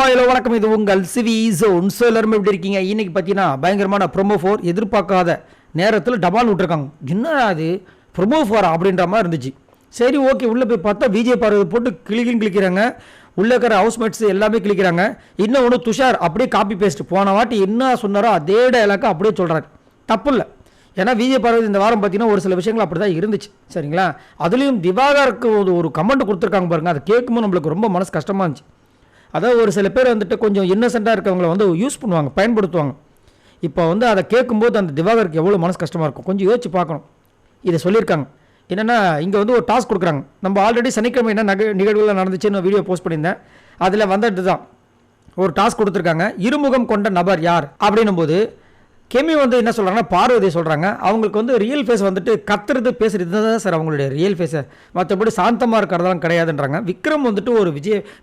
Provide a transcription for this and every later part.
Hello வணக்கம். இது உங்கள் சிவி ஜோன். ஸோ எல்லாருமே எப்படி இருக்கீங்க? இன்னைக்கு பார்த்தீங்கன்னா பயங்கரமான ப்ரொமோ 4 எதிர்பார்க்காத நேரத்தில் டபால் விட்டுருக்காங்க. என்னடா அது ப்ரொமோ 4 அப்படின்ற மாதிரி இருந்துச்சு. சரி ஓகே, உள்ளே போய் பார்த்தா விஜய் பார்வதி போட்டு கிளிக்கிறாங்க. உள்ளே இருக்கிற ஹவுஸ்மேட்ஸ் எல்லாமே கிளிக்கிறாங்க. இன்னும் ஒன்று துஷார் அப்படியே காப்பி பேஸ்ட் போன வாட்டி என்ன சொன்னாரோ அதே டயலாக அப்படியே சொல்கிறாரு. தப்பு இல்லை, ஏன்னா விஜய் பார்வதி இந்த வாரம் பார்த்தீங்கன்னா ஒரு சில விஷயங்கள் அப்படி தான் இருந்துச்சு. சரிங்களா? அதுலேயும் திவாகருக்கு ஒரு கமெண்ட் கொடுத்துருக்காங்க பாருங்கள். அதை கேட்கும்போது நம்மளுக்கு ரொம்ப மனசு கஷ்டமாக இருந்துச்சு. அதாவது ஒரு சில பேர் வந்துட்டு கொஞ்சம் இன்னசென்ட்டாக இருக்கவங்கள வந்து யூஸ் பண்ணுவாங்க, பயன்படுத்துவாங்க. இப்போ வந்து அதை கேட்கும்போது அந்த திவாகருக்கு எவ்வளோ மனசு கஷ்டமாக இருக்கும் கொஞ்சம் யோசிச்சு பார்க்கணும். இதை சொல்லியிருக்காங்க. என்னென்னா இங்கே வந்து ஒரு டாஸ்க் கொடுக்குறாங்க. நம்ம ஆல்ரெடி சனிக்கிழமை என்ன நிகழ்வுகள் நடந்துச்சுன்னு வீடியோ போஸ்ட் பண்ணியிருந்தேன். அதில் வந்துட்டு தான் ஒரு டாஸ்க் கொடுத்துருக்காங்க. இருமுகம் கொண்ட நபர் யார் அப்படின்னும் போது கெமி வந்து என்ன சொல்கிறாங்கன்னா பார்வதி சொல்கிறாங்க. அவங்களுக்கு வந்து ரியல் ஃபேஸ் வந்துட்டு கத்துறது பேசுகிறது தான் சார் அவங்களுடைய ரியல் ஃபேஸை, மற்றபடி சாந்தமாக இருக்கிறதெல்லாம் கிடையாதுன்றாங்க. விக்ரம் வந்துட்டு ஒரு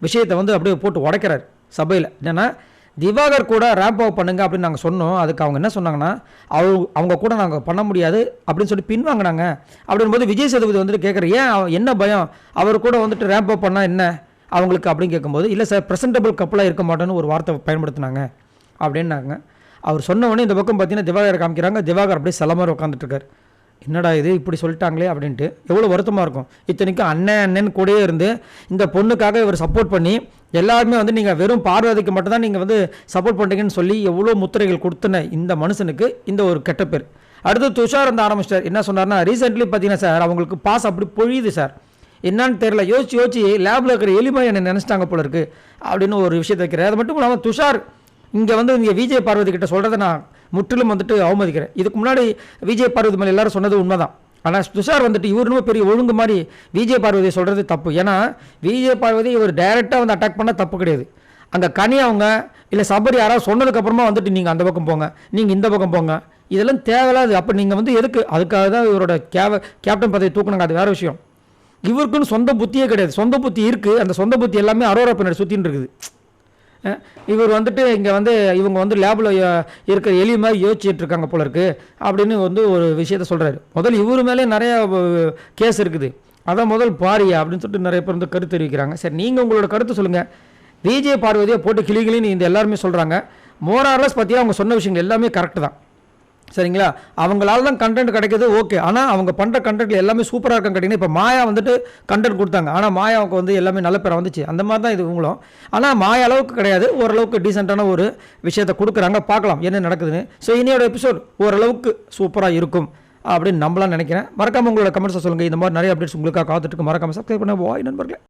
விஷயத்தை வந்து அப்படியே போட்டு உடைக்கிறார் சபையில். என்னென்னா திவாகர் கூட ரேம்ப் அப் பண்ணுங்க அப்படின்னு நாங்கள் சொன்னோம். அதுக்கு அவங்க என்ன சொன்னாங்கன்னா அவங்க கூட நாங்கள் பண்ண முடியாது அப்படின்னு சொல்லி பின்வாங்கினாங்க. அப்படின்போது விஜய் சேதுபதி வந்துட்டு கேட்குற ஏன் என்ன பயம், அவர் கூட வந்துட்டு ரேம்ப் அப் பண்ணால் என்ன அவங்களுக்கு அப்படின்னு கேட்கும்போது இல்லை சார் ப்ரெசன்டபிள் கப்பலாக இருக்க மாட்டேன்னு ஒரு வார்த்தை பயன்படுத்தினாங்க அப்படின்னாங்க. அவர் சொன்ன உடனே இந்த பக்கம் பார்த்தீங்கன்னா திவாகர் காமிக்கிறாங்க. திவாகர் அப்படியே சிலமாரி உட்காந்துட்ருக்கார். என்னடா இது இப்படி சொல்லிட்டாங்களே அப்படின்ட்டு எவ்வளோ வருத்தமாக இருக்கும். இத்தனைக்கும் அண்ணன் கூடயே இருந்து இந்த பொண்ணுக்காக இவர் சப்போர்ட் பண்ணி எல்லாருமே வந்து நீங்கள் வெறும் பார்வதிக்கு மட்டும்தான் நீங்கள் வந்து சப்போர்ட் பண்ணுறீங்கன்னு சொல்லி எவ்வளோ முத்திரைகள் கொடுத்துன இந்த மனுஷனுக்கு இந்த ஒரு கெட்ட பேர். அடுத்து துஷார் வந்து ஆரம்பிச்சிட்டார். என்ன சொன்னார்னா ரீசெண்ட்லி பார்த்தீங்கன்னா சார் அவங்களுக்கு பாஸ் அப்படி பொழியுது சார், என்னன்னு தெரியல, யோசிச்சு லேபில் இருக்கிற எளிமை என்னை நினச்சிட்டாங்க போல இருக்குது அப்படின்னு ஒரு விஷயத்தை வைக்கிறேன். அது மட்டும் இல்லாமல் துஷார் இங்கே வந்து இங்கே விஜய் பார்வதி கிட்ட சொல்கிறத நான் முற்றிலும் வந்துட்டு அவமதிக்கிறேன். இதுக்கு முன்னாடி விஜய் பார்வதி மேலே எல்லாரும் சொன்னது உண்மைதான். ஆனால் துஷார் வந்துட்டு இவருமே பெரிய ஒழுங்கு மாதிரி விஜய் பார்வதியை சொல்கிறது தப்பு. ஏன்னா விஜய் பார்வதி இவர் டைரெக்டாக வந்து அட்டாக் பண்ணால் தப்பு கிடையாது. அங்கே கனி அவங்க இல்லை சபரி யாராவது சொன்னதுக்கப்புறமா வந்துட்டு நீங்கள் அந்த பக்கம் போங்க, நீங்கள் இந்த பக்கம் போங்க, இதெல்லாம் தேவையில்லாது. அப்போ நீங்கள் வந்து எதுக்கு? அதுக்காக தான் இவரோட கேப்டன் பதவி தூக்குனாங்க, அது வேறு விஷயம். இவருக்குன்னு சொந்த புத்தியே கிடையாது. சொந்த புத்தி இருக்குது, அந்த சொந்த புத்தி எல்லாமே அரோரா பின்னாடி சுற்றின்னு இருக்குது. இவர் வந்துட்டு இங்கே வந்து இவங்க வந்து லேபில் இருக்கிற எலி மாதிரி யோசிச்சுட்டு இருக்காங்க போல இருக்குது அப்படின்னு வந்து ஒரு விஷயத்த சொல்கிறாரு. முதல் இவர் மேலே நிறையா கேஸ் இருக்குது, அதான் முதல் பாரியா அப்படின்னு சொல்லிட்டு நிறைய பேர் வந்து கருத்து தெரிவிக்கிறாங்க. சரி, நீங்கள் உங்களோட கருத்து சொல்லுங்கள். விஜய் பார்வதியை போட்டு கிளின்னு இந்த எல்லாருமே சொல்கிறாங்க. மோரார்லஸ் பற்றியா அவங்க சொன்ன விஷயங்கள் எல்லாமே கரெக்டு தான். சரிங்களா? அவங்களால தான் கண்டென்ட் கிடைக்கிது, ஓகே. ஆனால் அவங்க பண்ணுற கண்டென்ட்டில் எல்லாமே சூப்பராக இருக்கும் கேட்டிங்கன்னா இப்போ மாயா வந்துட்டு கண்டென்ட் கொடுத்தாங்க. ஆனால் மாயாவுக்கு வந்து எல்லாமே நல்ல பேரை வந்துச்சு. அந்த மாதிரி தான் இது இவங்களும். ஆனால் மாயா அளவுக்கு கிடையாது, ஓரளவுக்கு டீசெண்டான ஒரு விஷயத்தை கொடுக்குறாங்க. பார்க்கலாம் என்ன நடக்குதுன்னு. ஸோ இனியோட எபிசோட் ஓரளவுக்கு சூப்பராக இருக்கும் அப்படின்னு நம்பலாம் நினைக்கிறேன். மறக்காமல் உங்களோட கமெண்ட்ஸை சொல்லுங்கள். இந்த மாதிரி நிறைய அப்டேட்ஸ் உங்களுக்காக காத்துட்டு மறக்காமல் சப்ஸ்கிரைப் பண்ண வாய் நண்பர்களே.